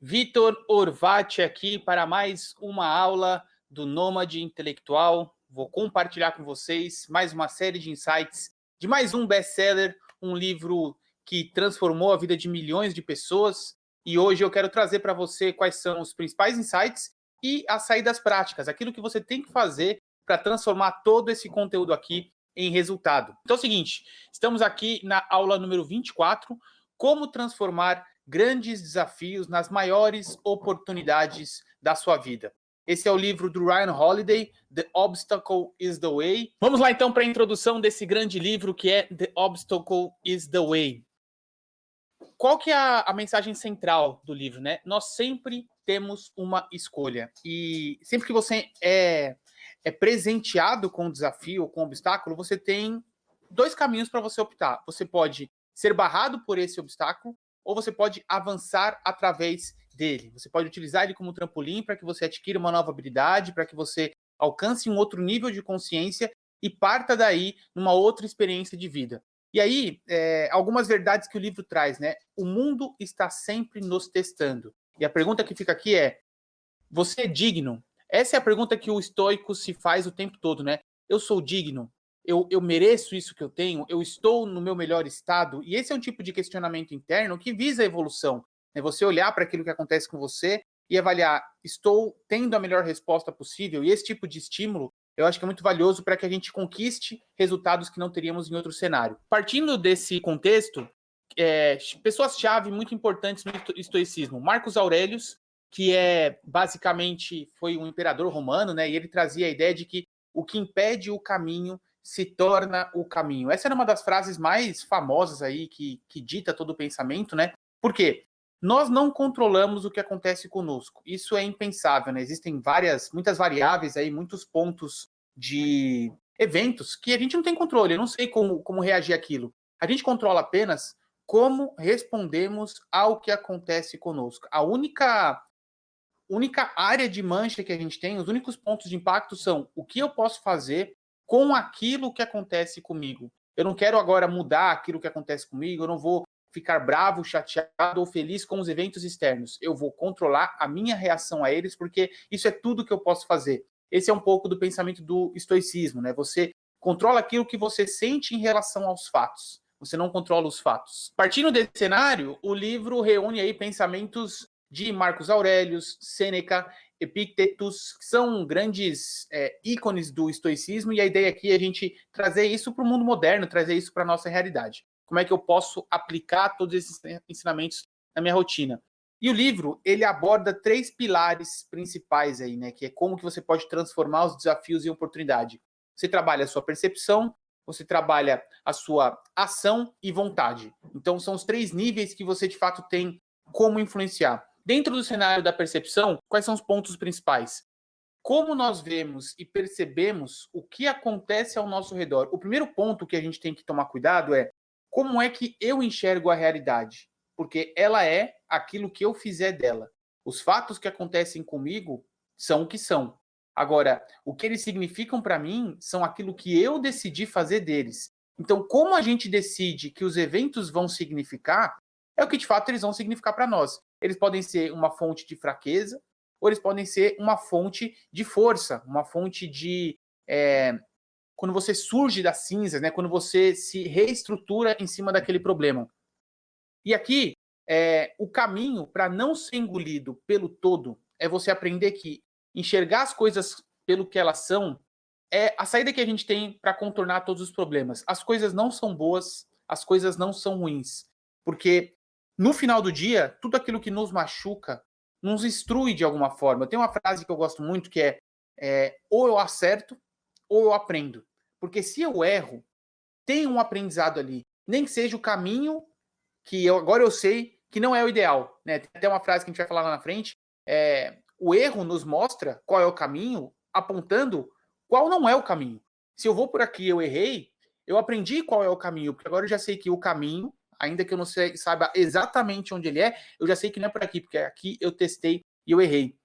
Vitor Orvati aqui para mais uma aula do Nômade Intelectual. Vou compartilhar com vocês mais uma série de insights de mais um best-seller, um livro que transformou a vida de milhões de pessoas. E hoje eu quero trazer para você quais são os principais insights e as saídas práticas, aquilo que você tem que fazer para transformar todo esse conteúdo aqui em resultado. Então é o seguinte, estamos aqui na aula número 24, como transformar grandes desafios nas maiores oportunidades da sua vida. Esse é o livro do Ryan Holiday, The Obstacle is the Way. Vamos lá então para a introdução desse grande livro que é The Obstacle is the Way. Qual que é a mensagem central do livro, né? Nós sempre temos uma escolha. E sempre que você é presenteado com um desafio ou com um obstáculo, você tem dois caminhos para você optar. Você pode ser barrado por esse obstáculo ou você pode avançar através dele. Você pode utilizar ele como trampolim para que você adquira uma nova habilidade, para que você alcance um outro nível de consciência e parta daí numa outra experiência de vida. E aí, algumas verdades que o livro traz, né? O mundo está sempre nos testando. E a pergunta que fica aqui é: você é digno? Essa é a pergunta que o estoico se faz o tempo todo, né? Eu sou digno? Eu mereço isso que eu tenho? Eu estou no meu melhor estado? E esse é um tipo de questionamento interno que visa a evolução. Né? Você olhar para aquilo que acontece com você e avaliar, estou tendo a melhor resposta possível? E esse tipo de estímulo eu acho que é muito valioso para que a gente conquiste resultados que não teríamos em outro cenário. Partindo desse contexto, pessoas-chave muito importantes no estoicismo. Marcos Aurelius, que basicamente foi um imperador romano, né? E ele trazia a ideia de que o que impede o caminho se torna o caminho. Essa era uma das frases mais famosas aí que dita todo o pensamento, né? Por quê? Nós não controlamos o que acontece conosco. Isso é impensável, né? Existem muitas variáveis aí, muitos pontos de eventos que a gente não tem controle. Eu não sei como reagir àquilo. A gente controla apenas como respondemos ao que acontece conosco. A única área de mancha que a gente tem, os únicos pontos de impacto são o que eu posso fazer com aquilo que acontece comigo. Eu não quero agora mudar aquilo que acontece comigo, eu não vou ficar bravo, chateado ou feliz com os eventos externos. Eu vou controlar a minha reação a eles, porque isso é tudo que eu posso fazer. Esse é um pouco do pensamento do estoicismo, né? Você controla aquilo que você sente em relação aos fatos. Você não controla os fatos. Partindo desse cenário, o livro reúne aí pensamentos de Marcos Aurelius, Sêneca, Epictetus, que são grandes ícones do estoicismo, e a ideia aqui é a gente trazer isso para o mundo moderno, trazer isso para a nossa realidade. Como é que eu posso aplicar todos esses ensinamentos na minha rotina? E o livro, ele aborda 3 pilares principais aí, né? Que é como que você pode transformar os desafios em oportunidade. Você trabalha a sua percepção, você trabalha a sua ação e vontade. Então, são os 3 níveis que você, de fato, tem como influenciar. Dentro do cenário da percepção, quais são os pontos principais? Como nós vemos e percebemos o que acontece ao nosso redor. O primeiro ponto que a gente tem que tomar cuidado é como é que eu enxergo a realidade? Porque ela é aquilo que eu fizer dela. Os fatos que acontecem comigo são o que são. Agora, o que eles significam para mim são aquilo que eu decidi fazer deles. Então, como a gente decide que os eventos vão significar, é o que de fato eles vão significar para nós. Eles podem ser uma fonte de fraqueza, ou eles podem ser uma fonte de força, uma fonte de quando você surge das cinzas, né? Quando você se reestrutura em cima daquele problema. E aqui, o caminho para não ser engolido pelo todo é você aprender que enxergar as coisas pelo que elas são é a saída que a gente tem para contornar todos os problemas. As coisas não são boas, as coisas não são ruins. Porque no final do dia, tudo aquilo que nos machuca nos instrui de alguma forma. Tem uma frase que eu gosto muito que ou eu acerto ou eu aprendo. Porque se eu erro, tem um aprendizado ali. Nem que seja o caminho que agora eu sei que não é o ideal. Né? Tem até uma frase que a gente vai falar lá na frente. O erro nos mostra qual é o caminho, apontando qual não é o caminho. Se eu vou por aqui e eu errei, eu aprendi qual é o caminho, porque agora eu já sei que o caminho, ainda que eu não saiba exatamente onde ele é, eu já sei que não é por aqui, porque aqui eu testei e eu errei.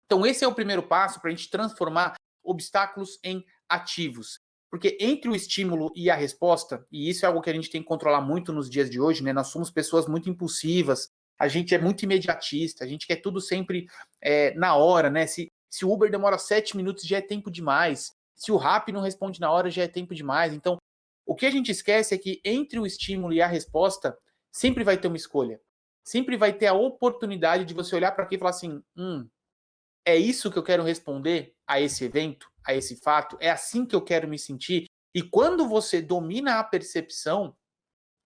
Então esse é o primeiro passo para a gente transformar obstáculos em ativos. Porque entre o estímulo e a resposta, e isso é algo que a gente tem que controlar muito nos dias de hoje, né? Nós somos pessoas muito impulsivas, a gente é muito imediatista, a gente quer tudo sempre na hora, né? Se o Uber demora 7 minutos, já é tempo demais. Se o Rappi não responde na hora, já é tempo demais. Então, o que a gente esquece é que entre o estímulo e a resposta, sempre vai ter uma escolha. Sempre vai ter a oportunidade de você olhar para aqui e falar assim, é isso que eu quero responder a esse evento, a esse fato? É assim que eu quero me sentir? E quando você domina a percepção,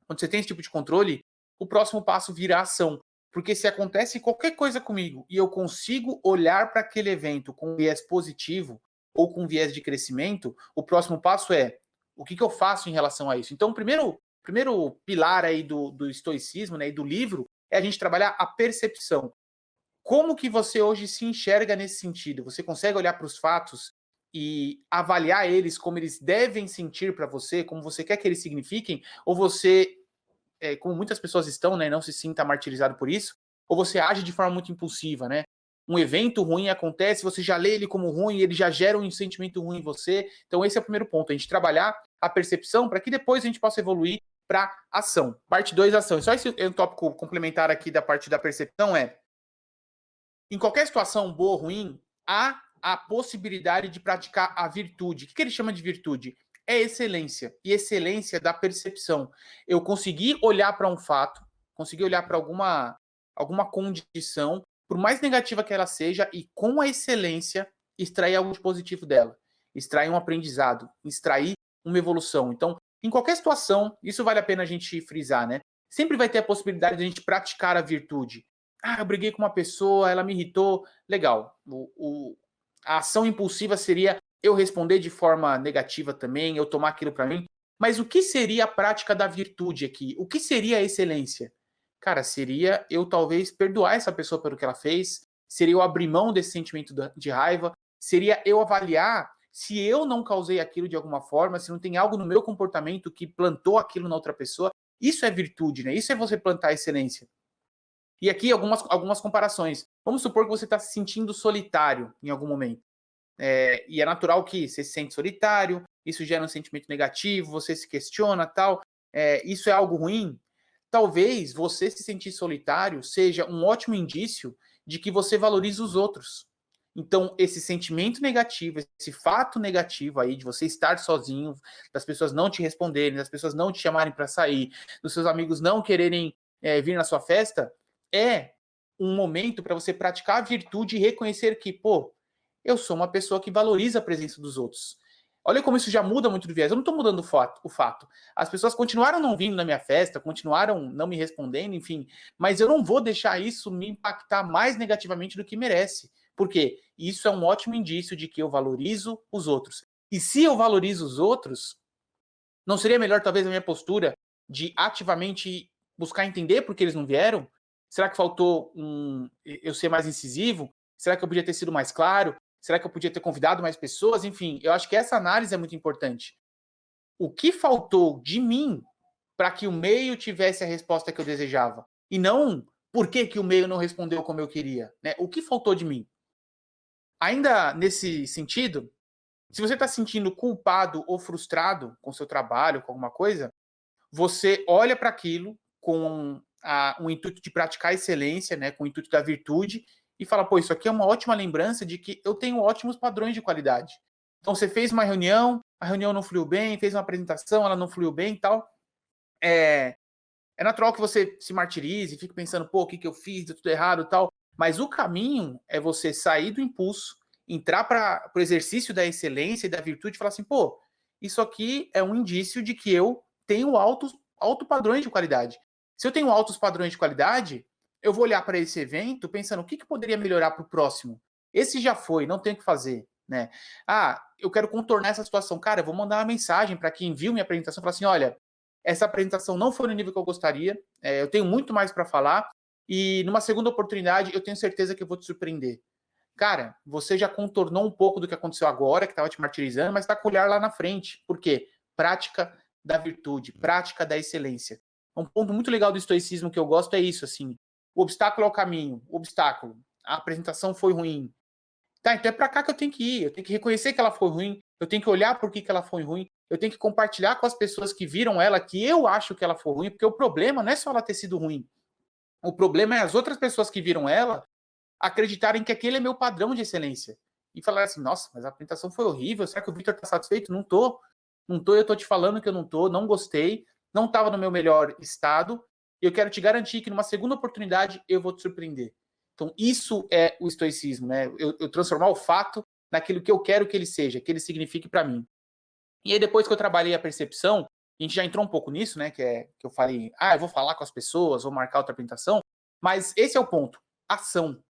quando você tem esse tipo de controle, o próximo passo vira ação. Porque se acontece qualquer coisa comigo e eu consigo olhar para aquele evento com um viés positivo ou com um viés de crescimento, o próximo passo é o que eu faço em relação a isso. Então, o primeiro pilar aí do estoicismo, né, e do livro, é a gente trabalhar a percepção. Como que você hoje se enxerga nesse sentido? Você consegue olhar para os fatos e avaliar eles como eles devem sentir para você, como você quer que eles signifiquem? Ou você, como muitas pessoas estão, né, não se sinta martirizado por isso? Ou você age de forma muito impulsiva, né? Um evento ruim acontece, você já lê ele como ruim, ele já gera um sentimento ruim em você. Então esse é o primeiro ponto, a gente trabalhar a percepção para que depois a gente possa evoluir para ação. Parte 2, ação. E só esse tópico complementar aqui da parte da percepção em qualquer situação boa ou ruim, há a possibilidade de praticar a virtude. O que ele chama de virtude? É excelência. E excelência da percepção. Eu consegui olhar para um fato, consegui olhar para alguma condição, por mais negativa que ela seja, e com a excelência, extrair algo de positivo dela. Extrair um aprendizado, extrair uma evolução. Então, em qualquer situação, isso vale a pena a gente frisar, né? Sempre vai ter a possibilidade de a gente praticar a virtude. Eu briguei com uma pessoa, ela me irritou. Legal. A ação impulsiva seria eu responder de forma negativa também, eu tomar aquilo para mim. Mas o que seria a prática da virtude aqui? O que seria a excelência? Cara, seria eu talvez perdoar essa pessoa pelo que ela fez, seria eu abrir mão desse sentimento de raiva, seria eu avaliar se eu não causei aquilo de alguma forma, se não tem algo no meu comportamento que plantou aquilo na outra pessoa. Isso é virtude, né? Isso é você plantar a excelência. E aqui algumas comparações. Vamos supor que você está se sentindo solitário em algum momento. E é natural que você se sente solitário, isso gera um sentimento negativo, você se questiona, tal. Isso é algo ruim? Talvez você se sentir solitário seja um ótimo indício de que você valoriza os outros. Então, esse sentimento negativo, esse fato negativo aí de você estar sozinho, das pessoas não te responderem, das pessoas não te chamarem para sair, dos seus amigos não quererem vir na sua festa, é um momento para você praticar a virtude e reconhecer que, pô, eu sou uma pessoa que valoriza a presença dos outros. Olha como isso já muda muito do viés. Eu não estou mudando o fato. As pessoas continuaram não vindo na minha festa, continuaram não me respondendo, enfim. Mas eu não vou deixar isso me impactar mais negativamente do que merece. Por quê? Isso é um ótimo indício de que eu valorizo os outros. E se eu valorizo os outros, não seria melhor talvez a minha postura de ativamente buscar entender por que eles não vieram? Será que faltou eu ser mais incisivo? Será que eu podia ter sido mais claro? Será que eu podia ter convidado mais pessoas? Enfim, eu acho que essa análise é muito importante. O que faltou de mim para que o meio tivesse a resposta que eu desejava? E não por que o meio não respondeu como eu queria, né? O que faltou de mim? Ainda nesse sentido, se você está se sentindo culpado ou frustrado com o seu trabalho, com alguma coisa, você olha para aquilo com o intuito de praticar excelência, né, com o intuito da virtude, e fala, pô, isso aqui é uma ótima lembrança de que eu tenho ótimos padrões de qualidade. Então, você fez uma reunião, a reunião não fluiu bem, fez uma apresentação, ela não fluiu bem e tal. É natural que você se martirize, fique pensando, pô, o que eu fiz, deu tudo errado e tal. Mas o caminho é você sair do impulso, entrar para o exercício da excelência e da virtude e falar assim, pô, isso aqui é um indício de que eu tenho altos padrões de qualidade. Se eu tenho altos padrões de qualidade, eu vou olhar para esse evento pensando o que poderia melhorar para o próximo. Esse já foi, não tem o que fazer, né? Eu quero contornar essa situação. Cara, eu vou mandar uma mensagem para quem viu minha apresentação e falar assim, olha, essa apresentação não foi no nível que eu gostaria, eu tenho muito mais para falar, e numa segunda oportunidade eu tenho certeza que eu vou te surpreender. Cara, você já contornou um pouco do que aconteceu agora, que estava te martirizando, mas está com o olhar lá na frente. Por quê? Prática da virtude, prática da excelência. Um ponto muito legal do estoicismo que eu gosto é isso, assim, o obstáculo é o caminho, o obstáculo, a apresentação foi ruim. Tá, então é para cá que eu tenho que ir, eu tenho que reconhecer que ela foi ruim, eu tenho que olhar por que ela foi ruim, eu tenho que compartilhar com as pessoas que viram ela que eu acho que ela foi ruim, porque o problema não é só ela ter sido ruim. O problema é as outras pessoas que viram ela acreditarem que aquele é meu padrão de excelência. E falar assim, nossa, mas a apresentação foi horrível, será que o Victor está satisfeito? Não tô. Não tô, eu tô te falando que eu não tô, não gostei, não estava no meu melhor estado, e eu quero te garantir que numa segunda oportunidade eu vou te surpreender. Então, isso é o estoicismo, né? Eu transformar o fato naquilo que eu quero que ele seja, que ele signifique para mim. E aí, depois que eu trabalhei a percepção, a gente já entrou um pouco nisso, né? Que eu falei, eu vou falar com as pessoas, vou marcar outra apresentação, mas esse é o ponto, ação.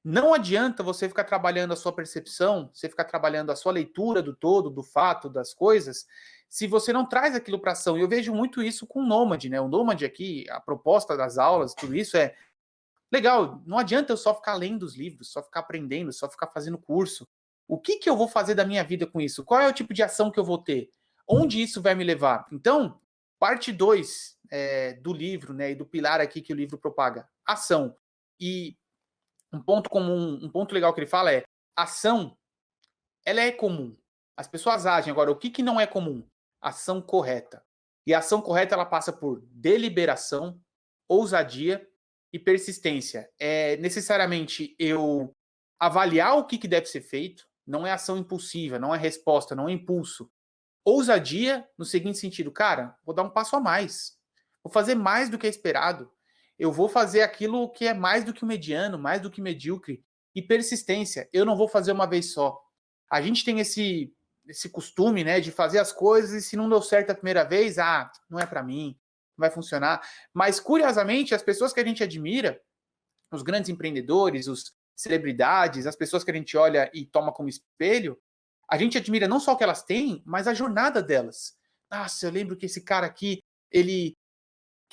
Não adianta você ficar trabalhando a sua percepção, você ficar trabalhando a sua leitura do todo, do fato, das coisas, se você não traz aquilo para ação. E eu vejo muito isso com o Nômade, né? O Nômade aqui, a proposta das aulas, tudo isso é legal. Não adianta eu só ficar lendo os livros, só ficar aprendendo, só ficar fazendo curso. O que, que eu vou fazer da minha vida com isso? Qual é o tipo de ação que eu vou ter? Onde isso vai me levar? Então, parte 2 do livro, né, e do pilar aqui que o livro propaga, ação. E um ponto comum, um ponto legal que ele fala é ação, ela é comum. As pessoas agem. Agora, o que, que não é comum? Ação correta. E a ação correta ela passa por deliberação, ousadia e persistência. É necessariamente eu avaliar o que, que deve ser feito, não é ação impulsiva, não é resposta, não é impulso. Ousadia no seguinte sentido, cara, vou dar um passo a mais. Vou fazer mais do que é esperado. Eu vou fazer aquilo que é mais do que o mediano, mais do que medíocre. E persistência, eu não vou fazer uma vez só. A gente tem esse costume, né, de fazer as coisas e se não deu certo a primeira vez, não é para mim, não vai funcionar. Mas curiosamente, as pessoas que a gente admira, os grandes empreendedores, os celebridades, as pessoas que a gente olha e toma como espelho, a gente admira não só o que elas têm, mas a jornada delas. Nossa, eu lembro que esse cara aqui, ele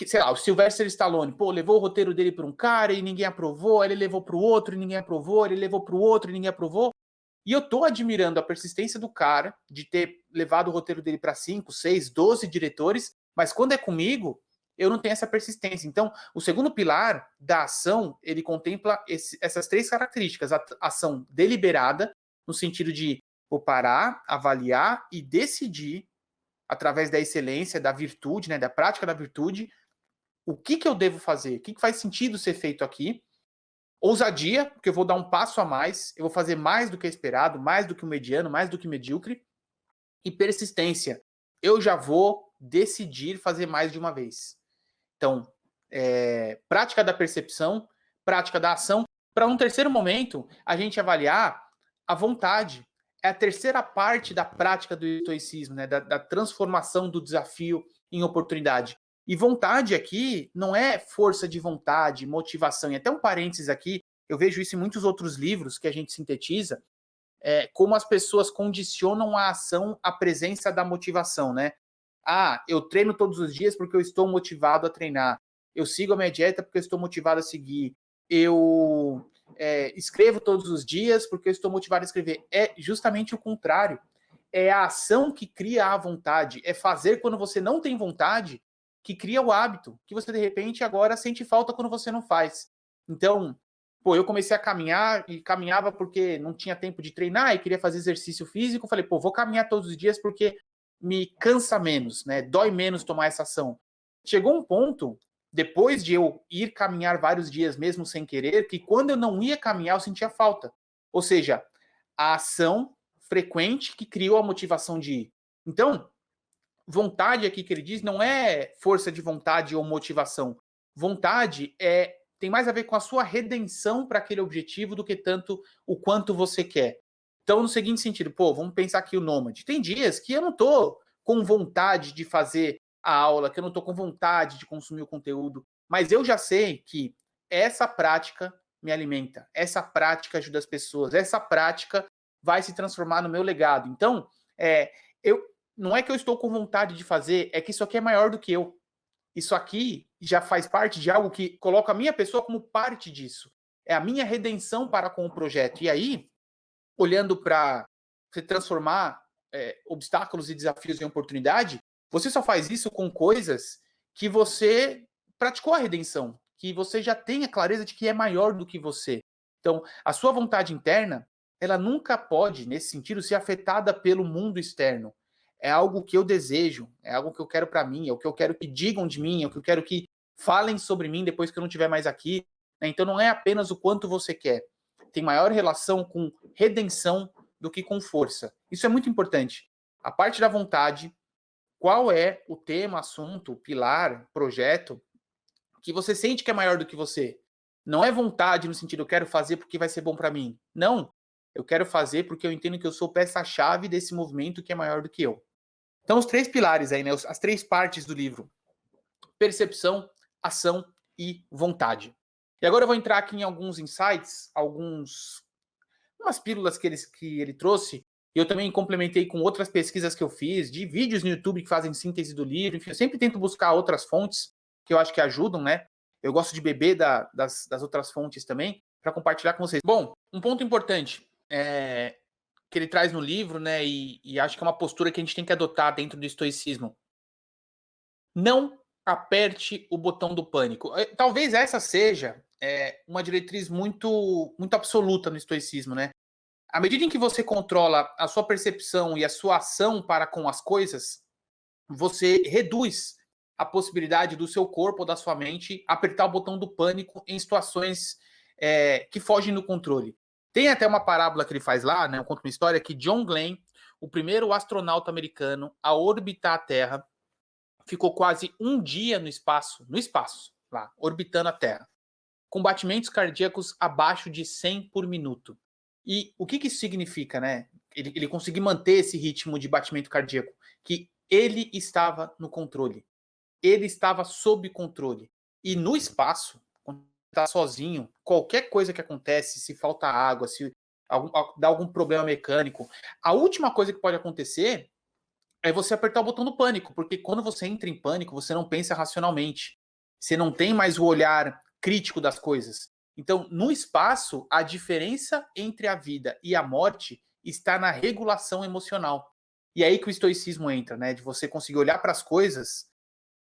sei lá, o Sylvester Stallone, pô, levou o roteiro dele para um cara e ninguém aprovou, aí ele levou para o outro e ninguém aprovou, ele levou para o outro e ninguém aprovou. E eu tô admirando a persistência do cara de ter levado o roteiro dele para 5, 6, 12 diretores, mas quando é comigo, eu não tenho essa persistência. Então, o segundo pilar da ação, ele contempla essas 3 características. A ação deliberada, no sentido de vou parar, avaliar e decidir, através da excelência, da virtude, né, da prática da virtude, o que, que eu devo fazer, o que, que faz sentido ser feito aqui. Ousadia, porque eu vou dar um passo a mais, eu vou fazer mais do que esperado, mais do que o mediano, mais do que o medíocre. E persistência, eu já vou decidir fazer mais de uma vez. Então, prática da percepção, prática da ação. Para um terceiro momento, a gente avaliar a vontade. É a terceira parte da prática do estoicismo, né? da transformação do desafio em oportunidade. E vontade aqui não é força de vontade, motivação. E até um parênteses aqui, eu vejo isso em muitos outros livros que a gente sintetiza, como as pessoas condicionam a ação à presença da motivação, né? Eu treino todos os dias porque eu estou motivado a treinar. Eu sigo a minha dieta porque eu estou motivado a seguir. Eu escrevo todos os dias porque eu estou motivado a escrever. É justamente o contrário. É a ação que cria a vontade. É fazer quando você não tem vontade que cria o hábito, que você de repente agora sente falta quando você não faz. Então, eu comecei a caminhar e caminhava porque não tinha tempo de treinar e queria fazer exercício físico. Falei, vou caminhar todos os dias porque me cansa menos, né? Dói menos tomar essa ação. Chegou um ponto, depois de eu ir caminhar vários dias mesmo sem querer, que quando eu não ia caminhar eu sentia falta. Ou seja, a ação frequente que criou a motivação de ir. Então, vontade aqui que ele diz não é força de vontade ou motivação. Vontade tem mais a ver com a sua redenção para aquele objetivo do que tanto o quanto você quer. Então, no seguinte sentido, vamos pensar aqui o Nômade. Tem dias que eu não estou com vontade de fazer a aula, que eu não estou com vontade de consumir o conteúdo, mas eu já sei que essa prática me alimenta, essa prática ajuda as pessoas, essa prática vai se transformar no meu legado. Então, não é que eu estou com vontade de fazer, é que isso aqui é maior do que eu. Isso aqui já faz parte de algo que coloca a minha pessoa como parte disso. É a minha redenção para com o projeto. E aí, olhando para você transformar obstáculos e desafios em oportunidade, você só faz isso com coisas que você praticou a redenção, que você já tem a clareza de que é maior do que você. Então, a sua vontade interna, ela nunca pode, nesse sentido, ser afetada pelo mundo externo. É algo que eu desejo, é algo que eu quero para mim, é o que eu quero que digam de mim, é o que eu quero que falem sobre mim depois que eu não estiver mais aqui. Né? Então não é apenas o quanto você quer. Tem maior relação com redenção do que com força. Isso é muito importante. A parte da vontade, qual é o tema, assunto, pilar, projeto que você sente que é maior do que você? Não é vontade no sentido, eu quero fazer porque vai ser bom para mim. Não. Eu quero fazer porque eu entendo que eu sou peça-chave desse movimento que é maior do que eu. Então, os 3 pilares aí, né? As 3 partes do livro: percepção, ação e vontade. E agora eu vou entrar aqui em alguns insights, umas pílulas que ele trouxe. Eu também complementei com outras pesquisas que eu fiz, de vídeos no YouTube que fazem síntese do livro. Enfim, eu sempre tento buscar outras fontes que eu acho que ajudam, né? Eu gosto de beber das outras fontes também para compartilhar com vocês. Bom, um ponto importante que ele traz no livro, né? E acho que é uma postura que a gente tem que adotar dentro do estoicismo. Não aperte o botão do pânico. Talvez essa seja uma diretriz muito, muito absoluta no estoicismo, né? À medida em que você controla a sua percepção e a sua ação para com as coisas, você reduz a possibilidade do seu corpo ou da sua mente apertar o botão do pânico em situações que fogem do controle. Tem até uma parábola que ele faz lá, né? Eu conto uma história que John Glenn, o primeiro astronauta americano a orbitar a Terra, ficou quase um dia no espaço, lá, orbitando a Terra, com batimentos cardíacos abaixo de 100 por minuto. E o que isso significa, né? Ele conseguir manter esse ritmo de batimento cardíaco, que ele estava no controle, ele estava sob controle. E no espaço, quando está sozinho, qualquer coisa que acontece, se falta água, se dá algum problema mecânico, a última coisa que pode acontecer é você apertar o botão do pânico, porque quando você entra em pânico, você não pensa racionalmente. Você não tem mais o olhar crítico das coisas. Então, no espaço, a diferença entre a vida e a morte está na regulação emocional. E é aí que o estoicismo entra, né? De você conseguir olhar para as coisas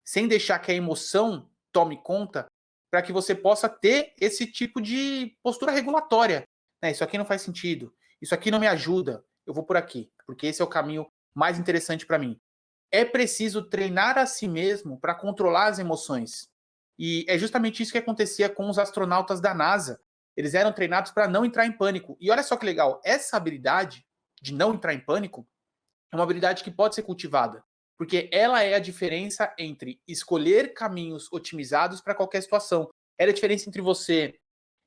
sem deixar que a emoção tome conta, para que você possa ter esse tipo de postura regulatória. Né? Isso aqui não faz sentido, isso aqui não me ajuda, eu vou por aqui, porque esse é o caminho mais interessante para mim. É preciso treinar a si mesmo para controlar as emoções. E é justamente isso que acontecia com os astronautas da NASA. Eles eram treinados para não entrar em pânico. E olha só que legal, essa habilidade de não entrar em pânico é uma habilidade que pode ser cultivada, porque ela é a diferença entre escolher caminhos otimizados para qualquer situação. É a diferença entre você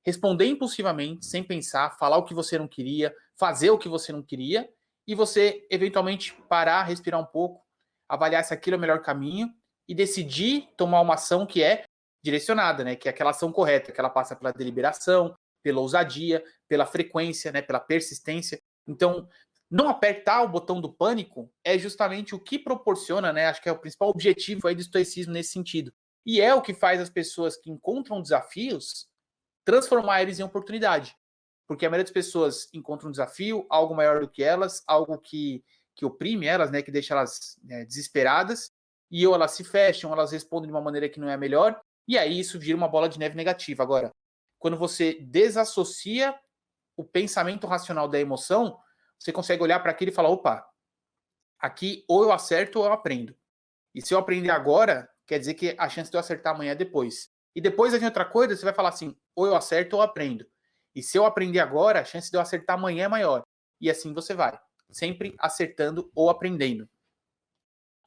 responder impulsivamente, sem pensar, falar o que você não queria, fazer o que você não queria, e você eventualmente parar, respirar um pouco, avaliar se aquilo é o melhor caminho e decidir tomar uma ação que é direcionada, né? Que é aquela ação correta, que ela passa pela deliberação, pela ousadia, pela frequência, né? Pela persistência. Então, não apertar o botão do pânico é justamente o que proporciona, né? Acho que é o principal objetivo aí do estoicismo nesse sentido. E é o que faz as pessoas que encontram desafios transformar eles em oportunidade. Porque a maioria das pessoas encontra um desafio, algo maior do que elas, algo que oprime elas, né, que deixa elas desesperadas, e ou elas se fecham, elas respondem de uma maneira que não é a melhor, e aí isso vira uma bola de neve negativa. Agora, quando você desassocia o pensamento racional da emoção, você consegue olhar para aquilo e falar, opa, aqui ou eu acerto ou eu aprendo. E se eu aprender agora, quer dizer que a chance de eu acertar amanhã é depois. E depois vem outra coisa, você vai falar assim, ou eu acerto ou eu aprendo. E se eu aprender agora, a chance de eu acertar amanhã é maior. E assim você vai, sempre acertando ou aprendendo.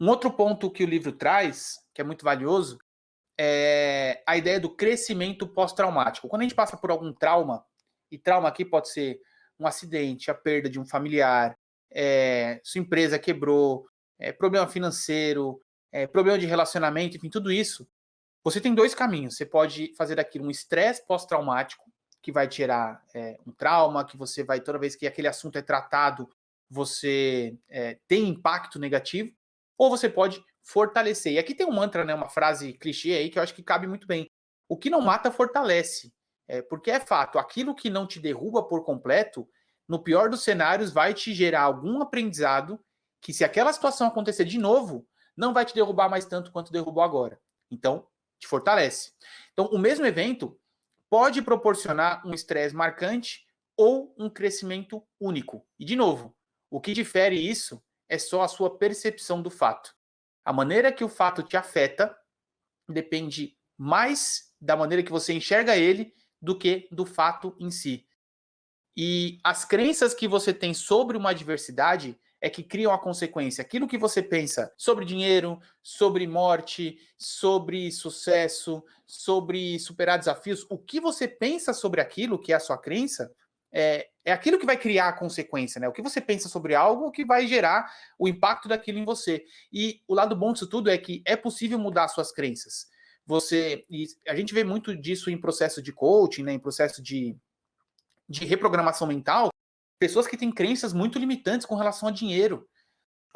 Um outro ponto que o livro traz, que é muito valioso, é a ideia do crescimento pós-traumático. Quando a gente passa por algum trauma, e trauma aqui pode ser um acidente, a perda de um familiar, sua empresa quebrou, problema financeiro, problema de relacionamento, enfim, tudo isso, você tem 2 caminhos. Você pode fazer daquilo um estresse pós-traumático, que vai gerar um trauma, que você vai, toda vez que aquele assunto é tratado, você tem impacto negativo, ou você pode fortalecer. E aqui tem um mantra, né, uma frase clichê aí que eu acho que cabe muito bem. O que não mata, fortalece. Porque é fato, aquilo que não te derruba por completo, no pior dos cenários, vai te gerar algum aprendizado que, se aquela situação acontecer de novo, não vai te derrubar mais tanto quanto derrubou agora. Então, te fortalece. Então, o mesmo evento pode proporcionar um estresse marcante ou um crescimento único. E, de novo, o que difere isso é só a sua percepção do fato. A maneira que o fato te afeta depende mais da maneira que você enxerga ele do que do fato em si. E as crenças que você tem sobre uma adversidade é que criam a consequência. Aquilo que você pensa sobre dinheiro, sobre morte, sobre sucesso, sobre superar desafios, o que você pensa sobre aquilo que é a sua crença, é aquilo que vai criar a consequência, né? O que você pensa sobre algo que vai gerar o impacto daquilo em você. E o lado bom disso tudo é que é possível mudar suas crenças. E a gente vê muito disso em processo de coaching, né? Em processo de reprogramação mental, pessoas que têm crenças muito limitantes com relação a dinheiro.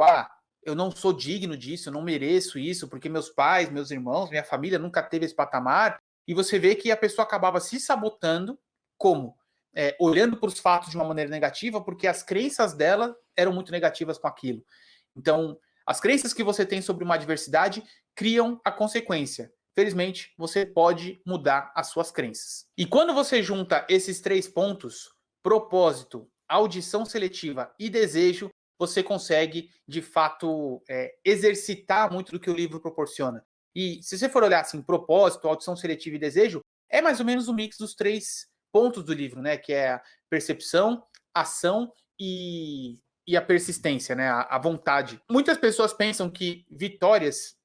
Ah, eu não sou digno disso, eu não mereço isso, porque meus pais, meus irmãos, minha família nunca teve esse patamar. E você vê que a pessoa acabava se sabotando, como? Olhando para os fatos de uma maneira negativa, porque as crenças dela eram muito negativas com aquilo. Então, as crenças que você tem sobre uma adversidade criam a consequência. Felizmente, você pode mudar as suas crenças. E quando você junta esses 3 pontos, propósito, audição seletiva e desejo, você consegue, de fato, exercitar muito do que o livro proporciona. E se você for olhar assim, propósito, audição seletiva e desejo, é mais ou menos o mix dos 3 pontos do livro, né? Que é a percepção, ação e a persistência, né? A vontade. Muitas pessoas pensam que vitórias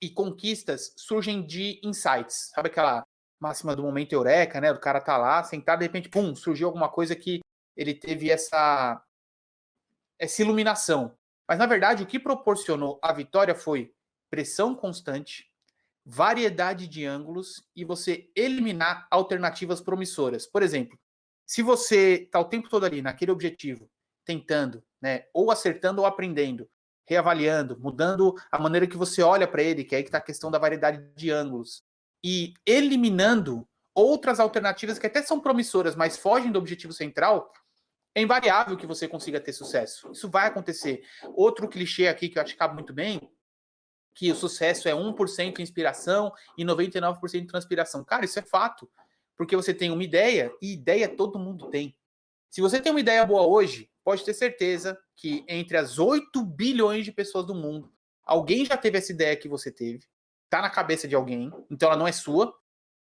e conquistas surgem de insights. Sabe aquela máxima do momento eureka, né? O cara tá lá, sentado, de repente, pum, surgiu alguma coisa que ele teve essa iluminação. Mas, na verdade, o que proporcionou a vitória foi pressão constante, variedade de ângulos e você eliminar alternativas promissoras. Por exemplo, se você está o tempo todo ali naquele objetivo, tentando, né, ou acertando ou aprendendo, reavaliando, mudando a maneira que você olha para ele, que é aí que está a questão da variedade de ângulos, e eliminando outras alternativas que até são promissoras, mas fogem do objetivo central, é invariável que você consiga ter sucesso. Isso vai acontecer. Outro clichê aqui que eu acho que cabe muito bem, que o sucesso é 1% inspiração e 99% transpiração. Cara, isso é fato. Porque você tem uma ideia, e ideia todo mundo tem. Se você tem uma ideia boa hoje, pode ter certeza que entre as 8 bilhões de pessoas do mundo, alguém já teve essa ideia que você teve, tá na cabeça de alguém, então ela não é sua,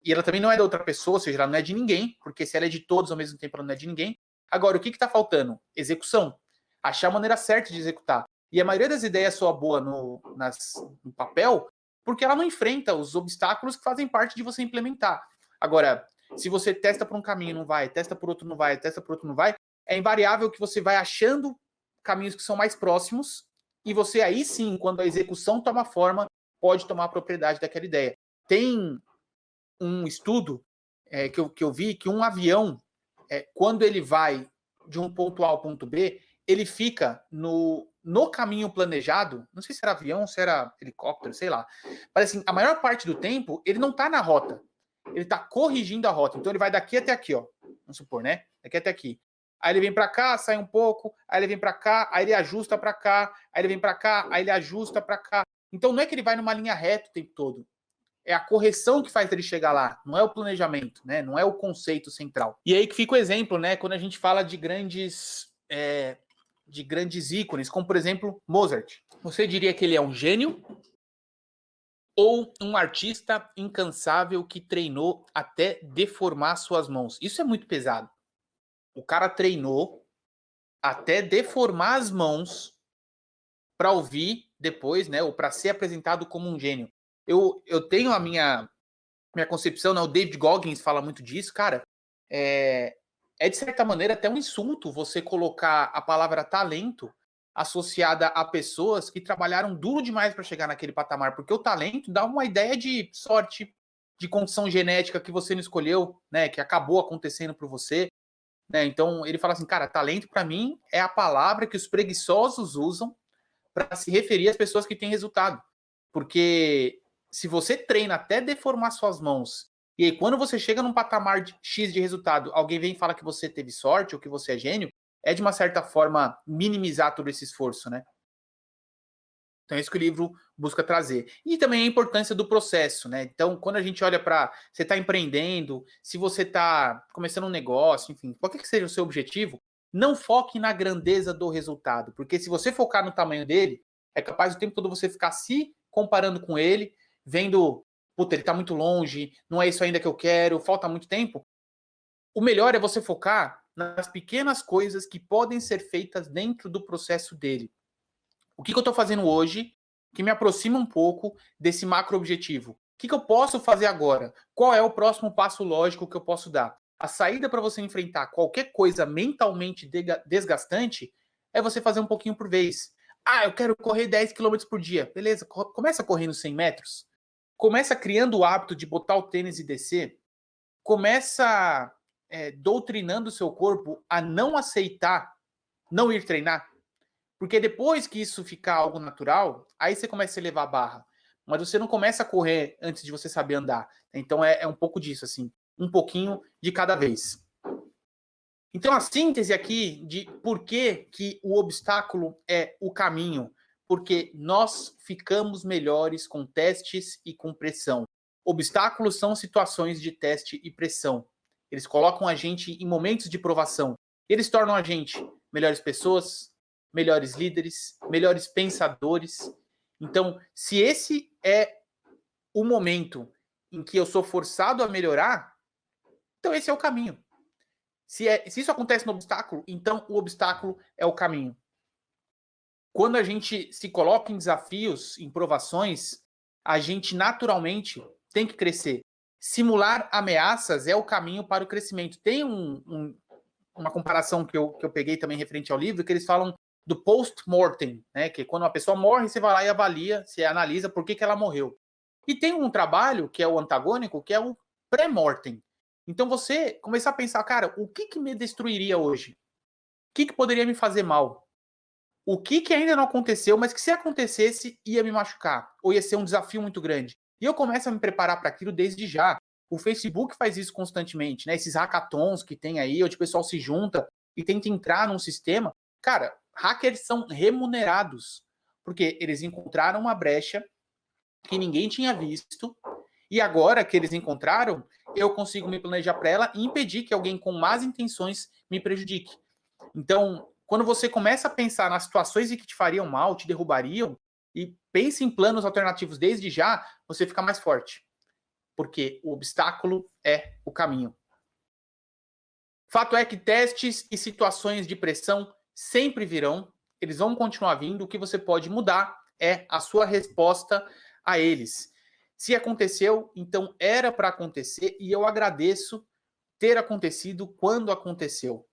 e ela também não é da outra pessoa, ou seja, ela não é de ninguém, porque se ela é de todos ao mesmo tempo, ela não é de ninguém. Agora, o que está faltando? Execução. Achar a maneira certa de executar. E a maioria das ideias soa boa no papel, porque ela não enfrenta os obstáculos que fazem parte de você implementar. Agora, se você testa por um caminho e não vai, testa por outro não vai, testa por outro não vai, é invariável que você vai achando caminhos que são mais próximos e você aí sim, quando a execução toma forma, pode tomar propriedade daquela ideia. Tem um estudo que eu vi que um avião, quando ele vai de um ponto A ao ponto B, ele fica no caminho planejado, não sei se era avião, se era helicóptero, sei lá. Mas assim, a maior parte do tempo, ele não está na rota. Ele está corrigindo a rota. Então ele vai daqui até aqui, ó. Vamos supor, né? Daqui até aqui. Aí ele vem para cá, sai um pouco, aí ele vem para cá, aí ele ajusta para cá, aí ele vem para cá, aí ele ajusta para cá. Então não é que ele vai numa linha reta o tempo todo. É a correção que faz ele chegar lá, não é o planejamento, né? Não é o conceito central. E aí que fica o exemplo, né? Quando a gente fala de grandes ícones, como por exemplo Mozart. Você diria que ele é um gênio ou um artista incansável que treinou até deformar suas mãos? Isso é muito pesado. O cara treinou até deformar as mãos para ouvir depois, né? Ou para ser apresentado como um gênio. Eu tenho a minha concepção, né? O David Goggins fala muito disso, cara. É de certa maneira até um insulto você colocar a palavra talento associada a pessoas que trabalharam duro demais para chegar naquele patamar, porque o talento dá uma ideia de sorte, de condição genética que você não escolheu, né? Que acabou acontecendo por você, né? Então ele fala assim, cara, talento para mim é a palavra que os preguiçosos usam para se referir às pessoas que têm resultado, porque se você treina até deformar suas mãos, e aí quando você chega num patamar de X de resultado, alguém vem e fala que você teve sorte ou que você é gênio, é de uma certa forma minimizar todo esse esforço, né? Então é isso que o livro busca trazer. E também a importância do processo, né? Então, quando a gente olha para... Você está empreendendo, se você está começando um negócio, enfim, qualquer que seja o seu objetivo, não foque na grandeza do resultado. Porque se você focar no tamanho dele, é capaz o tempo todo você ficar se comparando com ele, vendo puta, ele tá muito longe, não é isso ainda que eu quero, falta muito tempo. O melhor é você focar nas pequenas coisas que podem ser feitas dentro do processo dele. O que eu estou fazendo hoje que me aproxima um pouco desse macro objetivo? O que eu posso fazer agora? Qual é o próximo passo lógico que eu posso dar? A saída para você enfrentar qualquer coisa mentalmente desgastante é você fazer um pouquinho por vez. Ah, eu quero correr 10 quilômetros por dia. Beleza, começa correndo 100 metros. Começa criando o hábito de botar o tênis e descer. Começa doutrinando o seu corpo a não aceitar não ir treinar. Porque depois que isso ficar algo natural, aí você começa a levar a barra. Mas você não começa a correr antes de você saber andar. Então é um pouco disso, assim. Um pouquinho de cada vez. Então a síntese aqui de por que o obstáculo é o caminho. Porque nós ficamos melhores com testes e com pressão. Obstáculos são situações de teste e pressão. Eles colocam a gente em momentos de provação. Eles tornam a gente melhores pessoas, melhores líderes, melhores pensadores. Então, se esse é o momento em que eu sou forçado a melhorar, então esse é o caminho. Se isso acontece no obstáculo, então o obstáculo é o caminho. Quando a gente se coloca em desafios, em provações, a gente naturalmente tem que crescer. Simular ameaças é o caminho para o crescimento. Tem uma comparação que eu peguei também referente ao livro, que eles falam do post-mortem, né? Que quando uma pessoa morre, você vai lá e avalia, você analisa por que ela morreu. E tem um trabalho, que é o antagônico, que é o pré-mortem. Então você começar a pensar, cara, o que me destruiria hoje? O que poderia me fazer mal? O que ainda não aconteceu, mas que se acontecesse, ia me machucar, ou ia ser um desafio muito grande. E eu começo a me preparar para aquilo desde já. O Facebook faz isso constantemente, né? Esses hackathons que tem aí, onde o pessoal se junta e tenta entrar num sistema. Cara, hackers são remunerados, porque eles encontraram uma brecha que ninguém tinha visto, e agora que eles encontraram, eu consigo me planejar para ela e impedir que alguém com más intenções me prejudique. Então, quando você começa a pensar nas situações que te fariam mal, te derrubariam, e pense em planos alternativos desde já, você fica mais forte. Porque o obstáculo é o caminho. Fato é que testes e situações de pressão sempre virão, eles vão continuar vindo, o que você pode mudar é a sua resposta a eles. Se aconteceu, então era para acontecer, e eu agradeço ter acontecido quando aconteceu.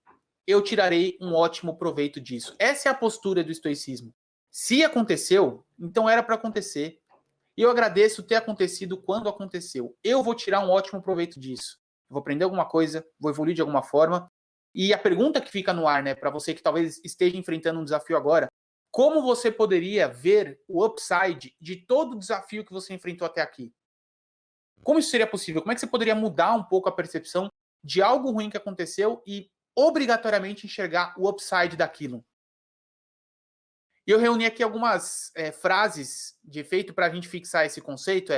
Eu tirarei um ótimo proveito disso. Essa é a postura do estoicismo. Se aconteceu, então era para acontecer. E eu agradeço ter acontecido quando aconteceu. Eu vou tirar um ótimo proveito disso. Vou aprender alguma coisa, vou evoluir de alguma forma. E a pergunta que fica no ar, né, para você que talvez esteja enfrentando um desafio agora, como você poderia ver o upside de todo o desafio que você enfrentou até aqui? Como isso seria possível? Como é que você poderia mudar um pouco a percepção de algo ruim que aconteceu e obrigatoriamente enxergar o upside daquilo? E eu reuni aqui algumas frases de efeito para a gente fixar esse conceito.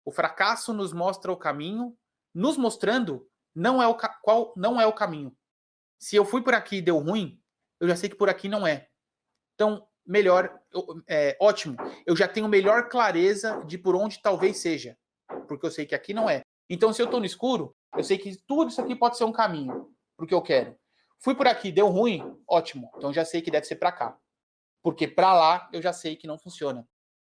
O fracasso nos mostra o caminho, nos mostrando qual não é o caminho. Se eu fui por aqui e deu ruim, eu já sei que por aqui não é. Então, melhor, ótimo. Eu já tenho melhor clareza de por onde talvez seja, porque eu sei que aqui não é. Então, se eu estou no escuro, eu sei que tudo isso aqui pode ser um caminho, porque eu quero. Fui por aqui, deu ruim, ótimo. Então, já sei que deve ser para cá. Porque para lá eu já sei que não funciona.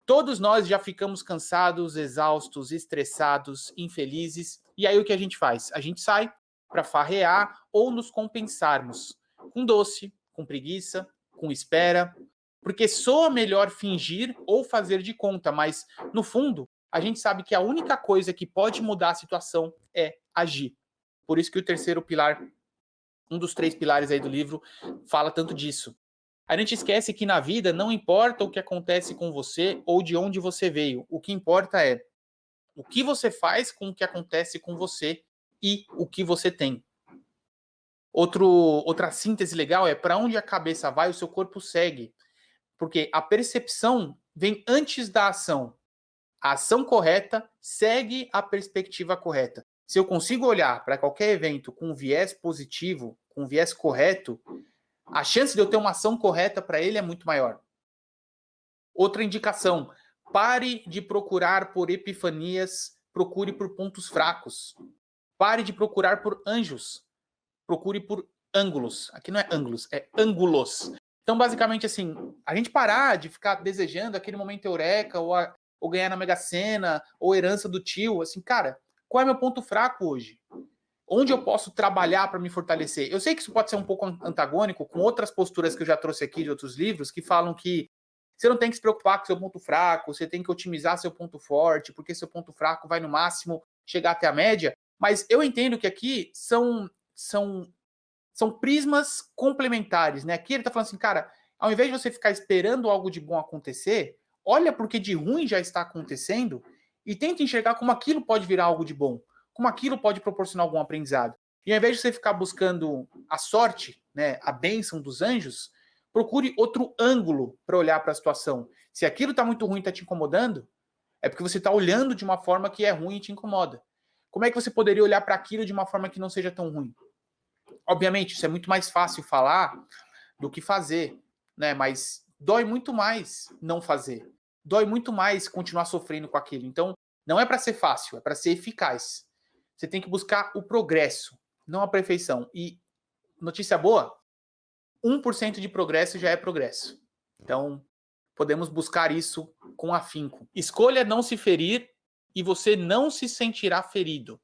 Todos nós já ficamos cansados, exaustos, estressados, infelizes. E aí o que a gente faz? A gente sai para farrear ou nos compensarmos com doce, com preguiça, com espera. Porque soa melhor fingir ou fazer de conta, mas no fundo a gente sabe que a única coisa que pode mudar a situação é agir. Por isso que o terceiro pilar, um dos 3 pilares aí do livro, fala tanto disso. A gente esquece que na vida não importa o que acontece com você ou de onde você veio. O que importa é o que você faz com o que acontece com você e o que você tem. Outra síntese legal é para onde a cabeça vai, o seu corpo segue. Porque a percepção vem antes da ação. A ação correta segue a perspectiva correta. Se eu consigo olhar para qualquer evento com um viés positivo, com um viés correto, a chance de eu ter uma ação correta para ele é muito maior. Outra indicação: pare de procurar por epifanias procure por pontos fracos. Pare de procurar por anjos. Procure por ângulos. Aqui não é ângulos, é ângulos. Então, basicamente, assim, a gente parar de ficar desejando aquele momento eureka, ou ganhar na Mega Sena, ou herança do tio. Assim, cara, qual é meu ponto fraco hoje? Onde eu posso trabalhar para me fortalecer? Eu sei que isso pode ser um pouco antagônico com outras posturas que eu já trouxe aqui de outros livros, que falam que você não tem que se preocupar com seu ponto fraco, você tem que otimizar seu ponto forte, porque seu ponto fraco vai no máximo chegar até a média. Mas eu entendo que aqui são prismas complementares, né? Aqui ele está falando assim, cara, ao invés de você ficar esperando algo de bom acontecer, olha porque de ruim já está acontecendo e tenta enxergar como aquilo pode virar algo de bom, como aquilo pode proporcionar algum aprendizado. E ao invés de você ficar buscando a sorte, né, a bênção dos anjos, procure outro ângulo para olhar para a situação. Se aquilo está muito ruim e está te incomodando, é porque você está olhando de uma forma que é ruim e te incomoda. Como é que você poderia olhar para aquilo de uma forma que não seja tão ruim? Obviamente, isso é muito mais fácil falar do que fazer, né? Mas dói muito mais não fazer. Dói muito mais continuar sofrendo com aquilo. Então, não é para ser fácil, é para ser eficaz. Você tem que buscar o progresso, não a perfeição. E notícia boa, 1% de progresso já é progresso. Então, podemos buscar isso com afinco. Escolha não se ferir e você não se sentirá ferido.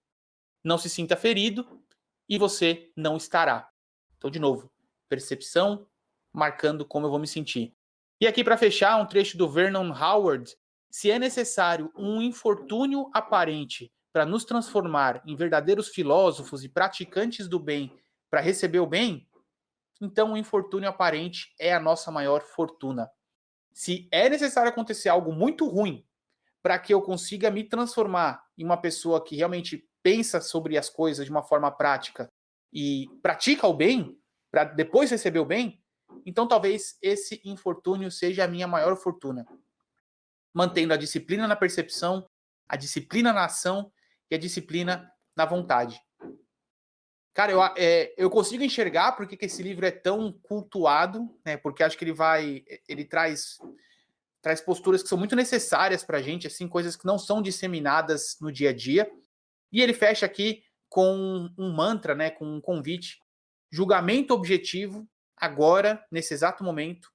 Não se sinta ferido e você não estará. Então, de novo, percepção marcando como eu vou me sentir. E aqui, para fechar, um trecho do Vernon Howard. Se é necessário um infortúnio aparente para nos transformar em verdadeiros filósofos e praticantes do bem para receber o bem, então o infortúnio aparente é a nossa maior fortuna. Se é necessário acontecer algo muito ruim para que eu consiga me transformar em uma pessoa que realmente pensa sobre as coisas de uma forma prática e pratica o bem, para depois receber o bem, então talvez esse infortúnio seja a minha maior fortuna. Mantendo a disciplina na percepção, a disciplina na ação e a disciplina na vontade. Cara, eu consigo enxergar porque que esse livro é tão cultuado, né? Porque acho que ele traz posturas que são muito necessárias para a gente, assim, coisas que não são disseminadas no dia a dia. E ele fecha aqui com um mantra, né? Com um convite: julgamento objetivo agora, nesse exato momento,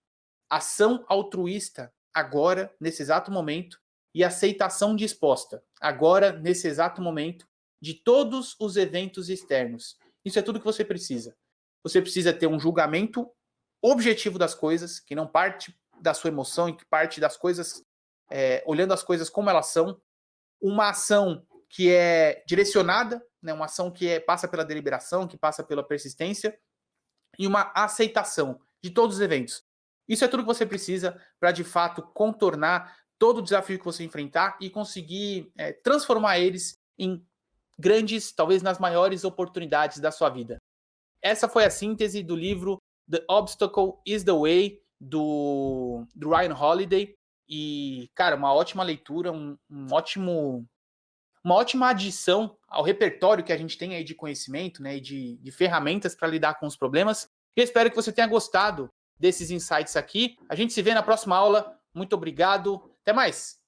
ação altruísta agora, nesse exato momento, e aceitação disposta agora, nesse exato momento, de todos os eventos externos. Isso é tudo que você precisa. Você precisa ter um julgamento objetivo das coisas, que não parte da sua emoção e que parte das coisas, olhando as coisas como elas são. Uma ação que é direcionada, né, uma ação que passa pela deliberação, que passa pela persistência, e uma aceitação de todos os eventos. Isso é tudo que você precisa para, de fato, contornar todo o desafio que você enfrentar e conseguir transformar eles em grandes, talvez nas maiores oportunidades da sua vida. Essa foi a síntese do livro The Obstacle is the Way, do Ryan Holiday. E, cara, uma ótima leitura, uma ótima adição ao repertório que a gente tem aí de conhecimento, né, e de ferramentas para lidar com os problemas. Eu espero que você tenha gostado desses insights aqui. A gente se vê na próxima aula. Muito obrigado. Até mais!